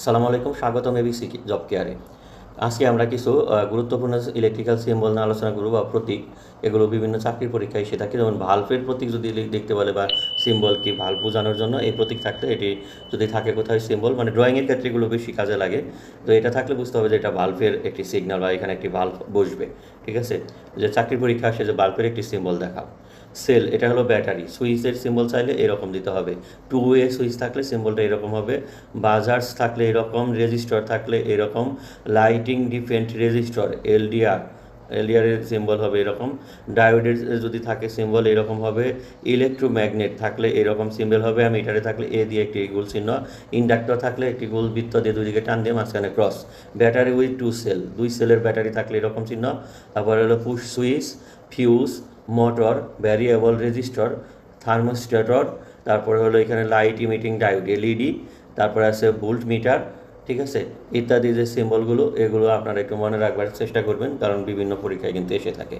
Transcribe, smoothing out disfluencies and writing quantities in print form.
সালামু আলাইকুম, স্বাগতম এবিসি জব কেয়ারে। আজকে আমরা কিছু গুরুত্বপূর্ণ ইলেকট্রিক্যাল সিম্বল নিয়ে আলোচনা করব বা প্রতীক। এগুলো বিভিন্ন চাকরির পরীক্ষায় এসে থাকে, যেমন ভালভের প্রতীক যদি দেখতে বলে বা সিম্বল কি ভালভ বোঝানোর জন্য এই প্রতীক থাকলে এটি যদি থাকে কোথায় সিম্বল, মানে ড্রয়িংয়ের ক্ষেত্রে এগুলো বেশি কাজে লাগে। তো এটা থাকলে বুঝতে হবে যে এটা ভালভের একটি সিগন্যাল বা এখানে একটি ভালভ বসবে। ঠিক আছে, যে চাকরির পরীক্ষা আসে যে ভালভের একটি সিম্বল দেখাও। সেল, এটা হলো ব্যাটারি। সুইচের সিম্বল চাইলে এরকম দিতে হবে। টু ওয়ে সুইচ থাকলে সিম্বলটা এরকম হবে। বাজার্স থাকলে এরকম, রেজিস্টর থাকলে এরকম। লাইটিং ডিফেন্ট রেজিস্টর এলডিআর, এলডিআরের সিম্বল হবে এরকম। ডায়োডের যদি থাকে সিম্বল এরকম হবে। ইলেকট্রোম্যাগনেট থাকলে এরকম সিম্বল হবে। মিটারে থাকলে এ দিয়ে একটি গোল চিহ্ন। ইন্ডাক্টর থাকলে একটি গোল বৃত্ত দিয়ে দুদিকে টান দিয়ে মাঝখানে cross. Battery with two cell, দুই সেলের ব্যাটারি থাকলে এরকম চিহ্ন। তারপরে হলো push switch, fuse, motor, variable resistor, thermistor. তারপরে হলো এখানে লাইট ইমিটিং ডায়োড এলইডি। তারপরে আছে ভোল্ট মিটার। ঠিক আছে, ইত্যাদি যে সিম্বলগুলো এগুলো আপনারা একটু মনে রাখবার চেষ্টা করবেন, কারণ বিভিন্ন পরীক্ষায় কিন্তু এসে থাকে।